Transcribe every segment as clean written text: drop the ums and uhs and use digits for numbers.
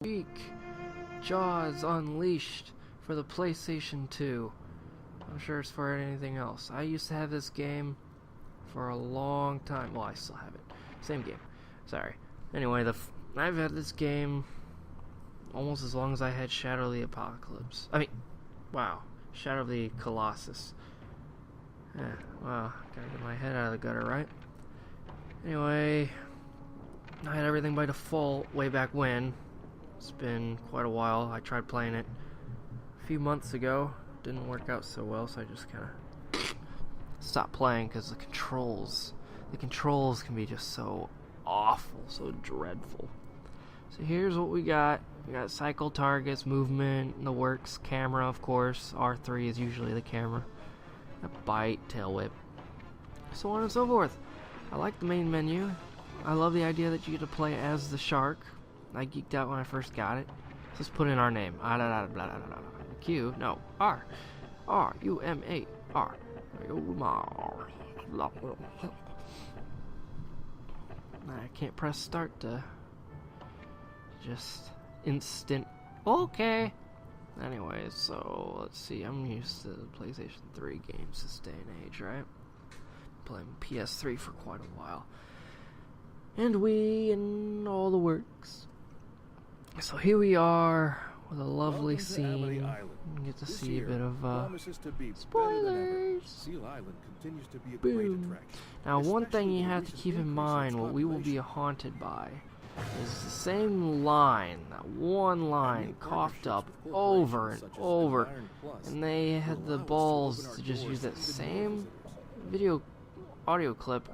week, Jaws Unleashed for the PlayStation 2. I'm sure it's for anything else. I used to have this game for a long time. Well, I still have it. Same game. Sorry. Anyway, I've had this game almost as long as I had Shadow of the Apocalypse. Shadow of the Colossus. Yeah, wow, gotta get my head out of the gutter, right? Anyway, I had everything by default way back when. It's been quite a while. I tried playing it a few months ago. Didn't work out so well, so I just kind of stopped playing because the controls can be just so awful, so dreadful. So here's what we got. We got cycle targets, movement, in the works, camera, of course. R3 is usually the camera. A bite, tail whip, so on and so forth. I like the main menu. I love the idea that you get to play as the shark. I geeked out when I first got it. Let's put in our name. Q, no, R. R-U-M-A-R. I can't press start to just instant. Okay. Anyways, so let's see. I'm used to the PlayStation 3 games this day and age, right? Playing PS3 for quite a while. And Wii and all the works. So here we are with a lovely scene. You get to see a bit of spoilers. Seal Island continues to be a Boom. great attraction. Now, one thing you have to keep in mind, what we will be haunted by, is the same line, that one line, coughed up over and over, and they had the balls to just use that same audio clip,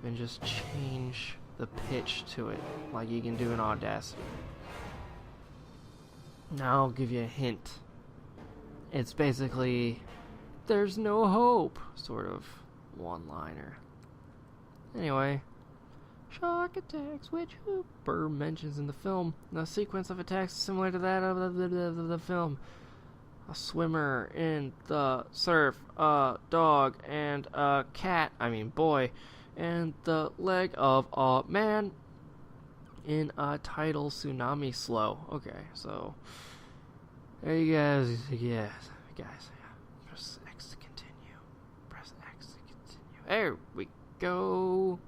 and just change the pitch to it, like you can do in Audacity. Now I'll give you a hint. It's basically, there's no hope, sort of one-liner. Anyway, shark attacks, which Hooper mentions in the film. The sequence of attacks is similar to that of the film. A swimmer in the surf, a dog, and a boy, and the leg of a man in a tidal tsunami slow. Okay, so there you guys, press X to continue. There we go.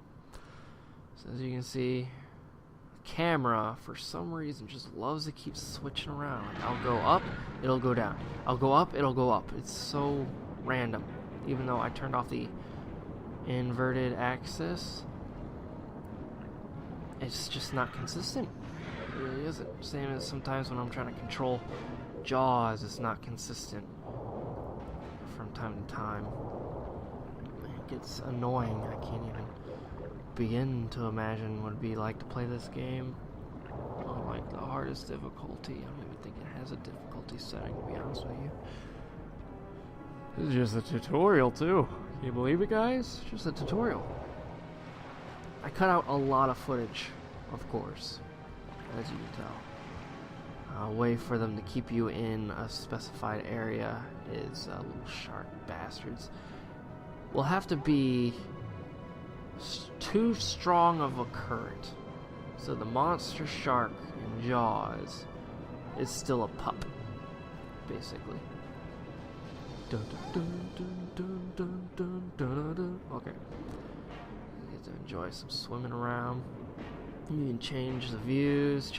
So as you can see, the camera, for some reason, just loves to keep switching around. Like, I'll go up, it'll go down. I'll go up, it'll go up. It's so random. Even though I turned off the inverted axis, it's just not consistent. It really isn't. Same as sometimes when I'm trying to control Jaws, it's not consistent from time to time. It gets annoying. I can't even begin to imagine what it'd be like to play this game on like the hardest difficulty. I don't even think it has a difficulty setting, to be honest with you. This is just a tutorial too. Can you believe it, guys? It's just a tutorial. I cut out a lot of footage, of course, as you can tell. A way for them to keep you in a specified area is little shark bastards will have to be too strong of a current. So the monster shark in Jaws is still a pup, basically. Dun, dun, dun, dun, dun, dun, dun, dun. Okay. You get to enjoy some swimming around. You can change the views,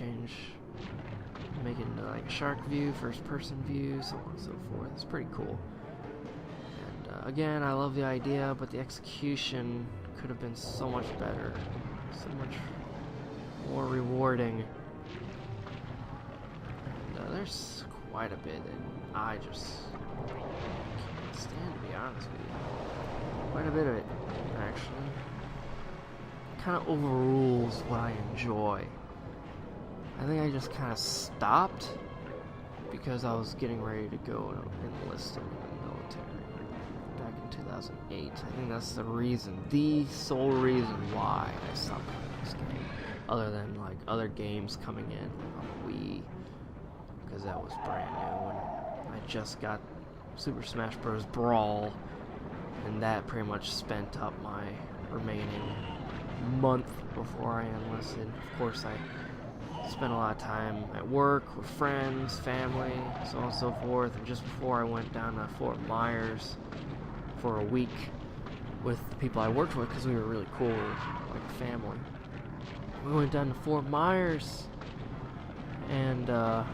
make it into like a shark view, first person view, so on and so forth. It's pretty cool. And again, I love the idea, but the execution could have been so much better, so much more rewarding. And there's quite a bit that I just can't stand, to be honest with you. Quite a bit of it, actually. Kind of overrules what I enjoy. I think I just kind of stopped because I was getting ready to go and enlist in the military back in 2008. I think that's the sole reason why I stopped playing this game, other than like other games coming in on Wii, because that was brand new, and I just got Super Smash Bros. Brawl, and that pretty much spent up my remaining month before I enlisted. Of course, I spent a lot of time at work with friends, family, so on and so forth. And just before I went down to Fort Myers for a week with the people I worked with, because we were really cool, like a family. We went down to Fort Myers, and a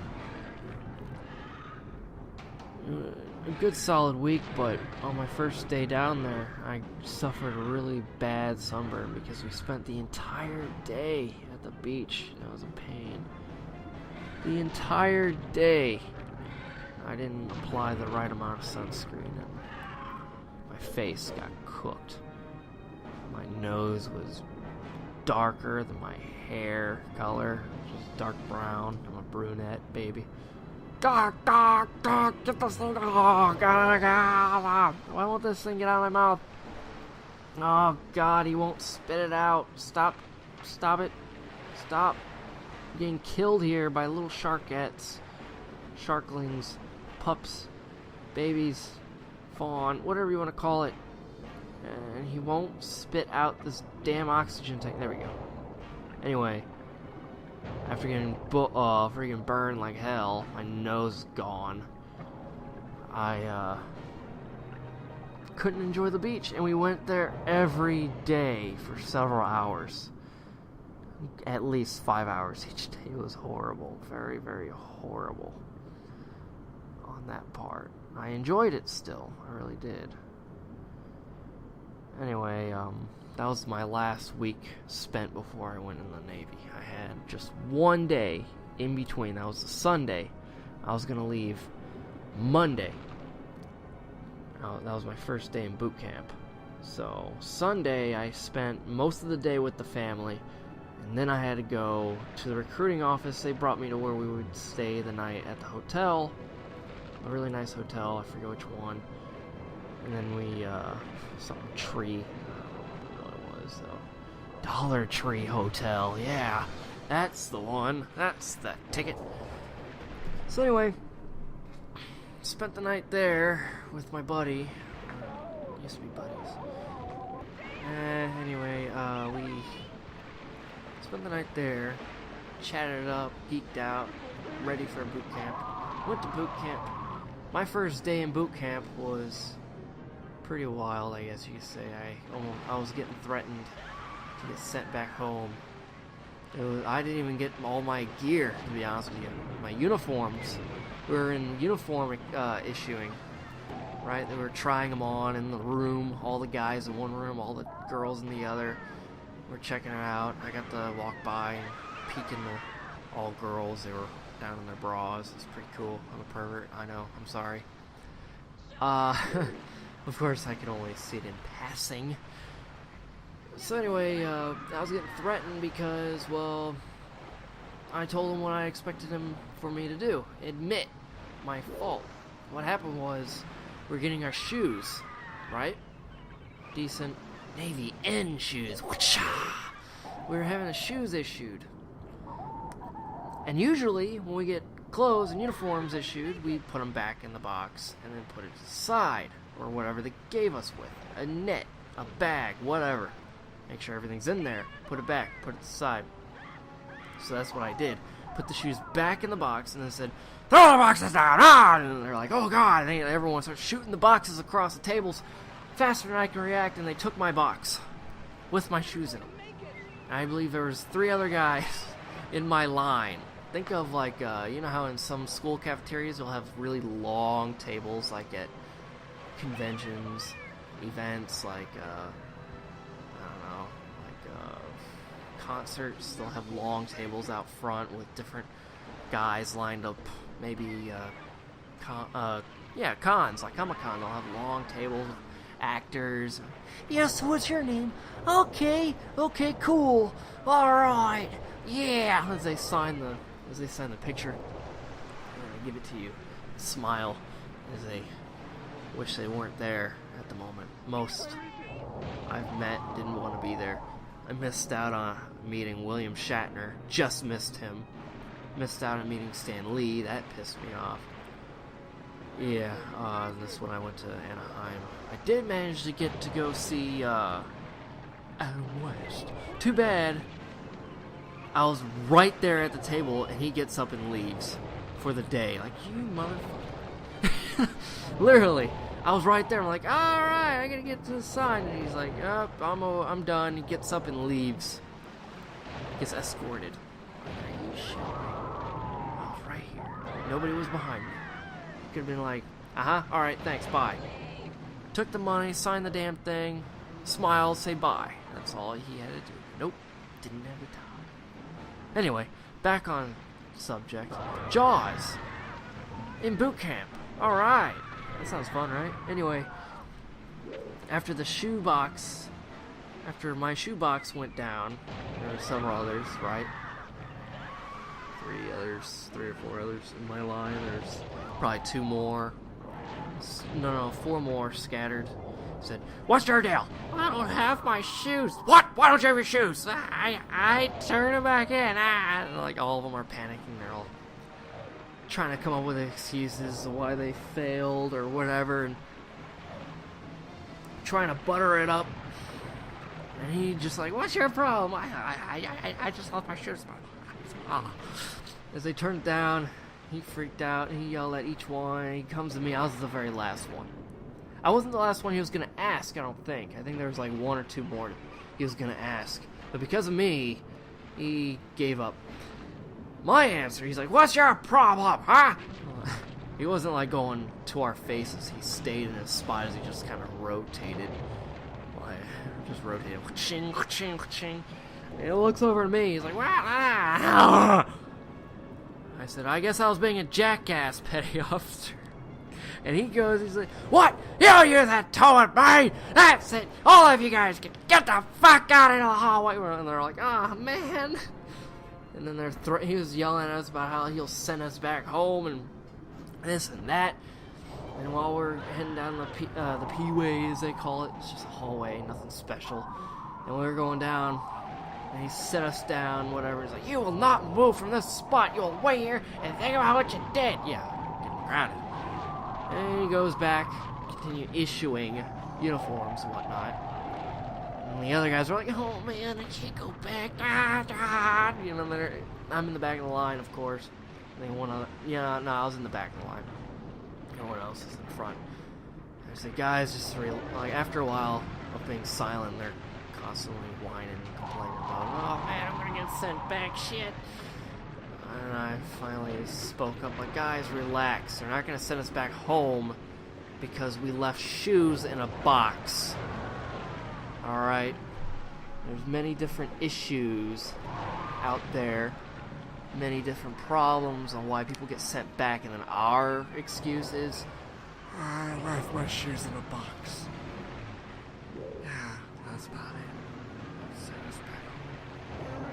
good solid week, but on my first day down there, I suffered a really bad sunburn because we spent the entire day at the beach. That was a pain. The entire day, I didn't apply the right amount of sunscreen, and my face got cooked. My nose was darker than my hair color, which is dark brown. I'm a brunette, baby. Get this thing, why won't this thing get out of my mouth? Oh God, he won't spit it out. Stop it, stop. I'm getting killed here by little sharkettes, sharklings, pups, babies, fawn, whatever you want to call it. And he won't spit out this damn oxygen tank. There we go. Anyway, after getting freaking burned like hell, my nose is gone. I couldn't enjoy the beach, and we went there every day for several hours. At least 5 hours each day. It was horrible. Very, very horrible on that part. I enjoyed it still. I really did. Anyway, that was my last week spent before I went in the Navy. I had just one day in between. That was a Sunday. I was going to leave Monday. That was my first day in boot camp. So, Sunday, I spent most of the day with the family. And then I had to go to the recruiting office. They brought me to where we would stay the night at the hotel. A really nice hotel. I forget which one. And then we, some tree. I don't know what it was, though. Dollar Tree Hotel. Yeah, that's the one. That's the ticket. So anyway, spent the night there with my buddy. Used to be buddies. Anyway, we spent the night there, chatted it up, geeked out, ready for boot camp. Went to boot camp. My first day in boot camp was pretty wild, I guess you could say. I was getting threatened to get sent back home. I didn't even get all my gear, to be honest with you. My uniforms. We were in uniform issuing, right? They were trying them on in the room. All the guys in one room, all the girls in the other. We're checking it out. I got to walk by and peek in the all girls. They were down in their bras. It's pretty cool. I'm a pervert. I know. I'm sorry. Of course, I could only see it in passing. So anyway, I was getting threatened because, well, I told him what I expected him for me to do. Admit my fault. What happened was, we're getting our shoes, right? Decent Navy N shoes. We were having the shoes issued. And usually, when we get clothes and uniforms issued, we put them back in the box and then put it to the side, or whatever they gave us with. A net, a bag, whatever. Make sure everything's in there. Put it back, put it to the side. So that's what I did. Put the shoes back in the box and then said, "Throw the boxes down!" And they're like, "Oh God!" And everyone starts shooting the boxes across the tables faster than I can react, and they took my box with my shoes in them. I believe there was 3 other guys in my line. Think of like, you know how in some school cafeterias you'll have really long tables, like at conventions, events, like, I don't know, like concerts. They'll have long tables out front with different guys lined up. Maybe, cons, like Comic-Con. They'll have long tables with actors. "Yes, what's your name?" Okay, cool. Alright, yeah. As they sign the picture, I give it to you. Smile as they wish they weren't there at the moment. Most I've met didn't want to be there. I missed out on meeting William Shatner. Just missed him. Missed out on meeting Stan Lee. That pissed me off. Yeah, this is when I went to Anaheim. I did manage to get to go see Adam West. Too bad I was right there at the table, and he gets up and leaves for the day. Like, you motherfucker. Literally, I was right there. I'm like, all right, I gotta get to the sign. And he's like, oh, I'm done. He gets up and leaves. Gets escorted. Are you shit? I was right here. Nobody was behind me. Could have been like, all right, thanks, bye. Took the money, signed the damn thing, smiled, say bye. That's all he had to do. Nope, didn't have the time. Anyway, back on subject. Jaws in boot camp. All right, that sounds fun, right? Anyway, after my shoebox went down, there were several others, right? 3 or 4 others in my line. There's probably 2 more. No, 4 more scattered. Said, what's your deal? I don't have my shoes. What? Why don't you have your shoes? I turn them back in. And like, all of them are panicking. They're all trying to come up with excuses why they failed or whatever, and trying to butter it up. And he just like, what's your problem? I just lost my shoes. As they turned down, he freaked out, and he yelled at each one. He comes to me. I was the very last one. I wasn't the last one he was going to ask, I don't think. I think there was like 1 or 2 more he was going to ask. But because of me, he gave up. My answer, he's like, what's your problem, huh? He wasn't like going to our faces. He stayed in his spot as he just kind of rotated. Like, just rotated. Ching, ching, ching. And he looks over at me. He's like, I said, I guess I was being a jackass, petty officer. And he goes, he's like, what? You use that toilet, me? That's it. All of you guys can get the fuck out into the hallway. And they're like, oh, man. And then he was yelling at us about how he'll send us back home and this and that. And while we're heading down the P-way, as they call it, it's just a hallway, nothing special. And we were going down, and he set us down, whatever. He's like, you will not move from this spot. You will wait here and think about what you did. Yeah, getting grounded. And he goes back, continue issuing uniforms and whatnot. And the other guys are like, oh man, I can't go back. You know, I'm in the back of the line, of course. I think one other, I was in the back of the line. No one else is in front. And I said, guys, just like after a while of being silent, they're constantly whining and complaining about, oh man, I'm gonna get sent back, shit. And I finally spoke up, like, guys, relax. They're not going to send us back home because we left shoes in a box. Alright? There's many different issues out there. Many different problems on why people get sent back. And then our excuse is, I left my shoes in a box. Yeah, that's about it. Send us back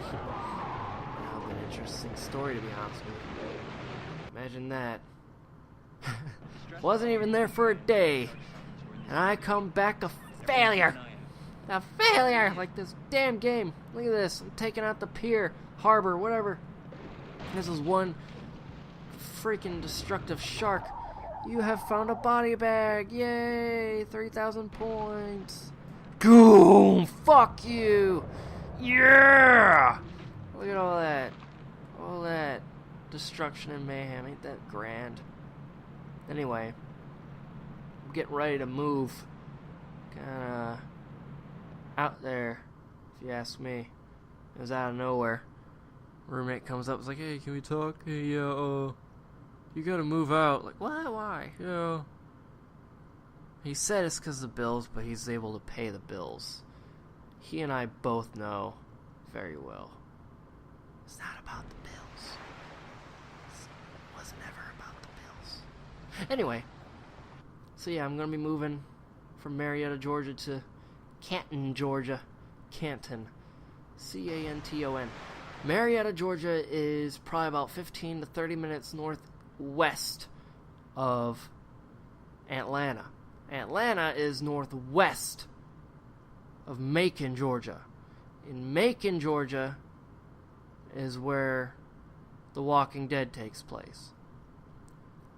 home. An interesting story, to be honest with you. Imagine that. Wasn't even there for a day, and I come back a failure. A failure! Like this damn game. Look at this. I'm taking out the pier, harbor, whatever. This is one freaking destructive shark. You have found a body bag. Yay! 3,000 points. Boom! Fuck you! Yeah! Look at all that. All that destruction and mayhem. Ain't that grand? Anyway, I'm getting ready to move. Kinda out there, if you ask me. It was out of nowhere. Roommate comes up, is like, hey, can we talk? Hey, you gotta move out. Like, what? Why? Yeah. He said it's because of the bills, but he's able to pay the bills. He and I both know very well. It's not about the bills. It was never about the bills. Anyway, so yeah, I'm going to be moving from Marietta, Georgia to Canton, Georgia. Canton. C-A-N-T-O-N. Marietta, Georgia is probably about 15 to 30 minutes northwest of Atlanta. Atlanta is northwest of Macon, Georgia. In Macon, Georgia is where The Walking Dead takes place.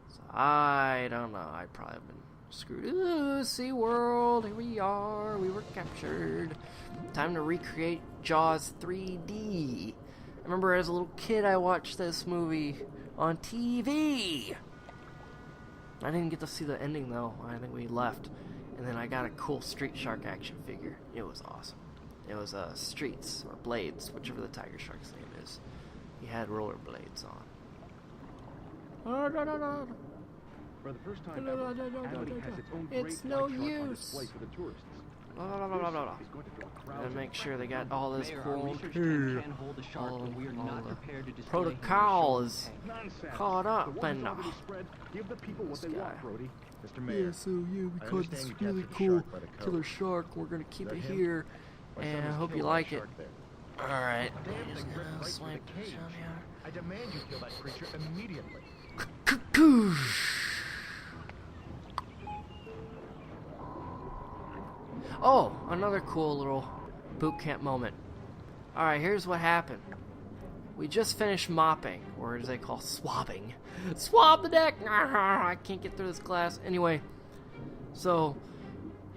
So I don't know. I'd probably have been screwed. Ooh, SeaWorld, here we are. We were captured. Time to recreate Jaws 3D. I remember as a little kid I watched this movie on TV. I didn't get to see the ending though. I think we left. And then I got a cool Street Shark action figure. It was awesome. It was Streets, or Blades, whichever the Tiger Shark's name is. He had roller blades on. For the first time ever, Amity has its own great It's no white shark on use. display for the tourists. Gotta make sure they got all this Mayor, our cool research team can hold the shark, all but we are not the prepared to display protocol him is Nonsense. caught The up one and who's already spread, give the people what they guy. want, Brody. Mr. Mayor, we I caught understand this you really captured the cool shark by the coast. killer shark. We're gonna keep Is it that him? here, My son and I was hope you killed by a like it. shark there. Alright. Damn thing ripped right through the cage. I demand you kill that creature immediately. Oh, another cool little boot camp moment. Alright, here's what happened. We just finished mopping, or as they call swabbing. Swab the deck! I can't get through this glass. Anyway, so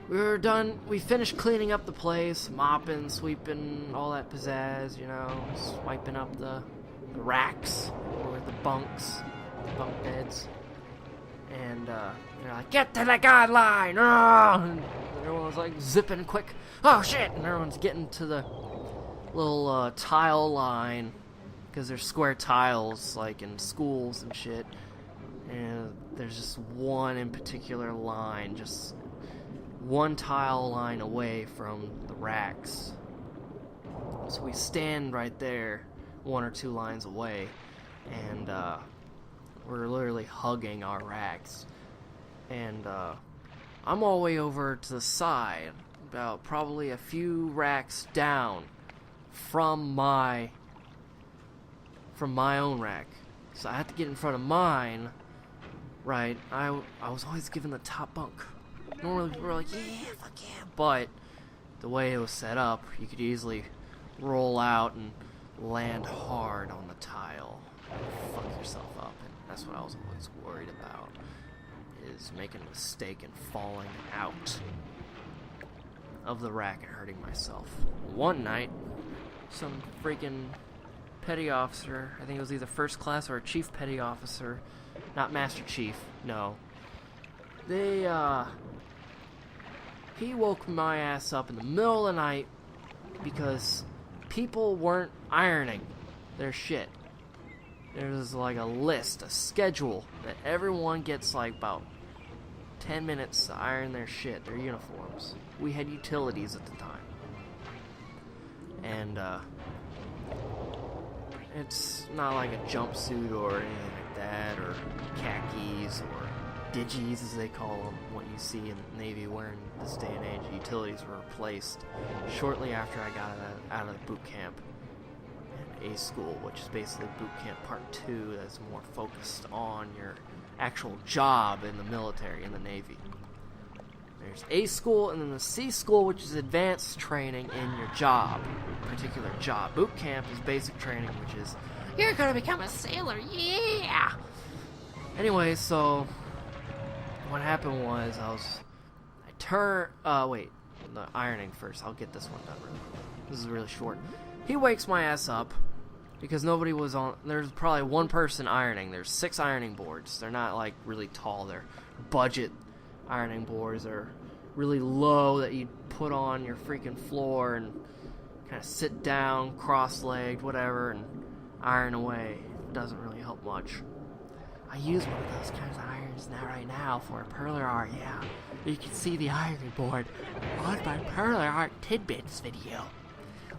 we were done. We finished cleaning up the place, mopping, sweeping, all that pizzazz, you know, swiping up the racks, or the bunks, the bunk beds. And they're like, get to the guideline! And everyone's like zipping quick. Oh shit! And everyone's getting to the little tile line, because there's square tiles like in schools and shit. And there's just one in particular line, just one tile line away from the racks. So we stand right there, one or two lines away, and we're literally hugging our racks. And I'm all the way over to the side, about probably a few racks down from my own rack. So I had to get in front of mine, right? I was always given the top bunk. Normally we're like, yeah, fuck yeah. But the way it was set up, you could easily roll out and land hard on the tile and fuck yourself up. And that's what I was always worried about, is making a mistake and falling out of the rack and hurting myself. One night, some freaking petty officer, I think it was either first class or a chief petty officer, not Master Chief, no. He woke my ass up in the middle of the night because people weren't ironing their shit. There's like a list, a schedule, that everyone gets like about 10 minutes to iron their shit, their uniforms. We had utilities at the time. And, it's not like a jumpsuit or anything like that, or khakis, or digis as they call them, what you see in the Navy wearing this day and age. Utilities were replaced shortly after I got out of the boot camp in A school, which is basically boot camp part 2, that's more focused on your actual job in the military, in the Navy. There's A school, and then the C school, which is advanced training in your job, particular job. Boot camp is basic training, which is, you're gonna become a sailor, yeah! Anyway, so what happened was the ironing first. I'll get this one done really quick. This is really short. He wakes my ass up because nobody was on. There's probably one person ironing. There's 6 ironing boards. They're not like really tall. They're budget ironing boards. They're really low that you put on your freaking floor and kind of sit down, cross-legged, whatever, and iron away. It doesn't really help much. I use one of those kinds of irons right now for a Perler Art, yeah. You can see the ironing board on my Perler Art Tidbits video.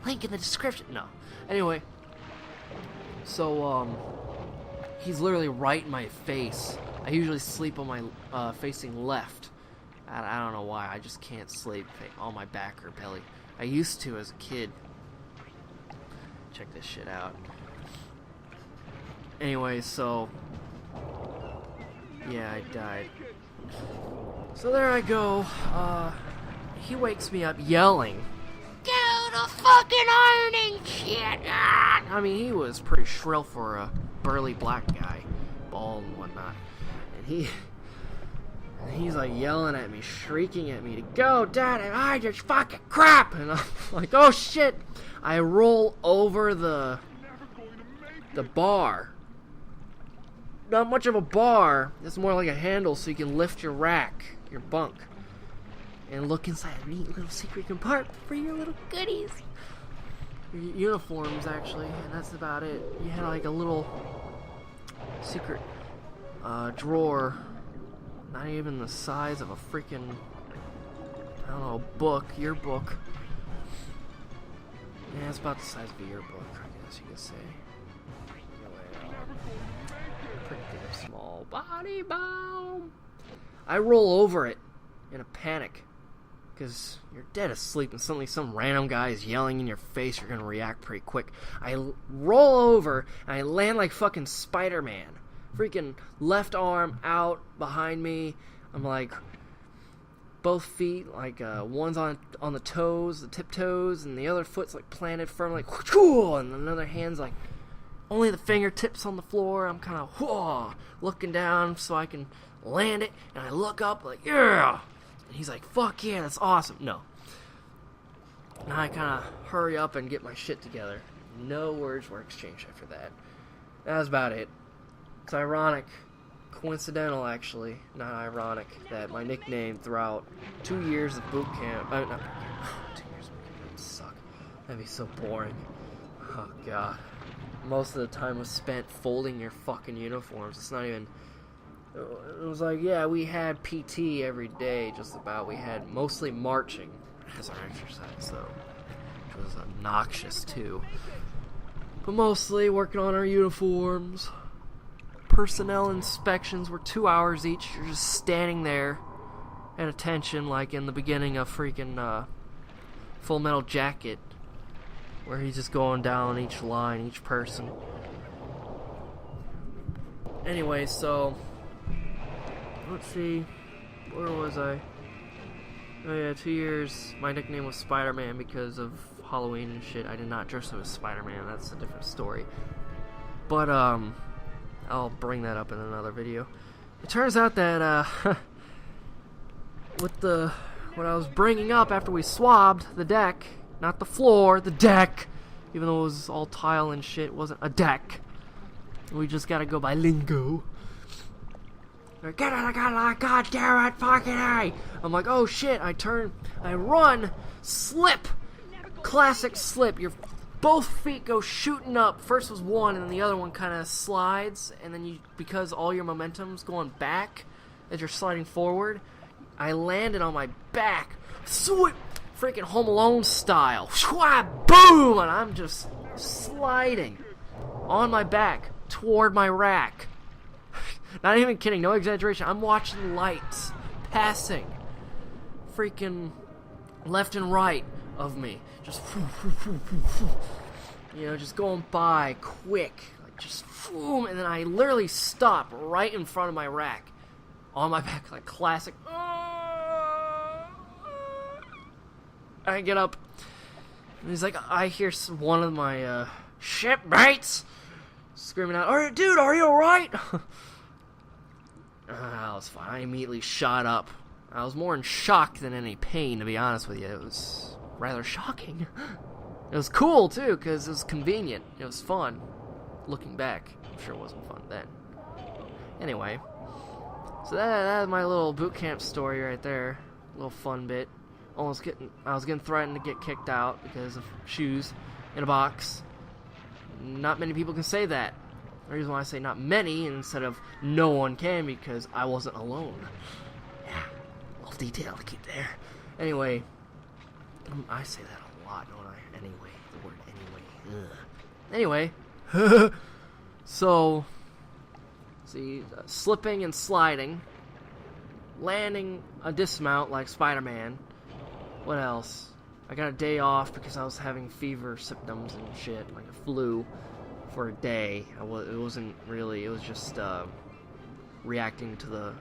Link in the description. No. Anyway. So, he's literally right in my face. I usually sleep on my, facing left. I don't know why. I just can't sleep on my back or belly. I used to as a kid. Check this shit out. Anyway, so yeah, I died. So there I go. He wakes me up yelling, "Go to fucking ironing shit!" I mean, he was pretty shrill for a burly black guy, bald and whatnot. And And he's like yelling at me, shrieking at me to go, Dad, I just fucking crap! And I'm like, oh shit! I roll over the bar. Not much of a bar, it's more like a handle so you can lift your rack, your bunk, and look inside a neat little secret compartment for your little goodies. Your uniforms, actually, and that's about it. You had like a little secret drawer, not even the size of a freaking, I don't know, book, yearbook. Yeah, it's about the size of a yearbook, I guess you could say. Pretty small body bomb. I roll over it in a panic because you're dead asleep and suddenly some random guy is yelling in your face. You're gonna react pretty quick. I roll over and I land like fucking Spider-Man. Freaking left arm out behind me. I'm like both feet like one's on the toes, the tiptoes, and the other foot's like planted firm, like and another hand's like only the fingertips on the floor. I'm kind of looking down so I can land it, and I look up like, yeah! And he's like, fuck yeah, that's awesome. No. And I kind of hurry up and get my shit together. No words were exchanged after that. That was about it. It's ironic, coincidental actually, not ironic, that my nickname throughout 2 years of boot camp, not boot camp, 2 years of boot camp would suck. That'd be so boring. Oh god. Most of the time was spent folding your fucking uniforms. It's not even... It was like, yeah, we had PT every day, just about. We had mostly marching as our exercise, so... Which was obnoxious, too. But mostly working on our uniforms. Personnel inspections were 2 hours each. You're just standing there at attention, like in the beginning of freaking Full Metal Jacket, where he's just going down each line, each person. Anyway, so let's see, where was I? Oh yeah, 2 years. My nickname was Spider-Man because of Halloween and shit. I did not dress up as Spider-Man. That's a different story. But I'll bring that up in another video. It turns out that with what I was bringing up after we swabbed the deck. Not the floor, the deck. Even though it was all tile and shit, it wasn't a deck. We just gotta go by lingo. Get out of God damn it, fucking A! I'm like, oh shit, I turn, I run, slip. Classic slip. Your both feet go shooting up. First was one, and then the other one kind of slides, and then because all your momentum's going back as you're sliding forward, I landed on my back. Sweep! Freaking Home Alone style. Boom! And I'm just sliding on my back toward my rack. Not even kidding, no exaggeration. I'm watching lights passing freaking left and right of me. Just, you know, just going by quick. Like just, and then I literally stop right in front of my rack. On my back, like classic. I get up, and he's like, I hear one of my shipmates screaming out, "Alright, dude, are you alright?" I was fine. I immediately shot up. I was more in shock than any pain, to be honest with you. It was rather shocking. It was cool, too, because it was convenient. It was fun. Looking back, I'm sure it wasn't fun then. Anyway, so that is my little boot camp story right there. Little fun bit. I was getting threatened to get kicked out because of shoes in a box. Not many people can say that. The reason why I say not many instead of no one can, because I wasn't alone. Yeah, a little detail to keep there. Anyway, I say that a lot, don't I? Anyway, the word anyway. Ugh. Anyway, so, see, slipping and sliding, landing a dismount like Spider-Man. What else? I got a day off because I was having fever symptoms and shit, like a flu, for a day. It wasn't really, it was just reacting to the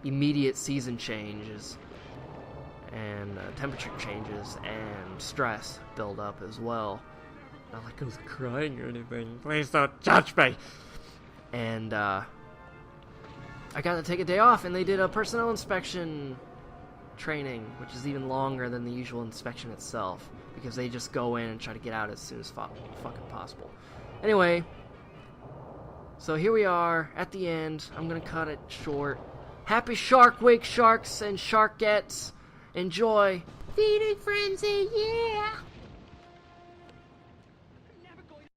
immediate season changes and temperature changes and stress build up as well. Not like I was crying or anything. Please don't judge me. And I got to take a day off, and they did a personnel inspection training, which is even longer than the usual inspection itself, because they just go in and try to get out as soon as fucking possible. Anyway, so here we are at the end. I'm gonna cut it short. Happy Shark Week, sharks and sharkettes. Enjoy. Feeding frenzy, yeah!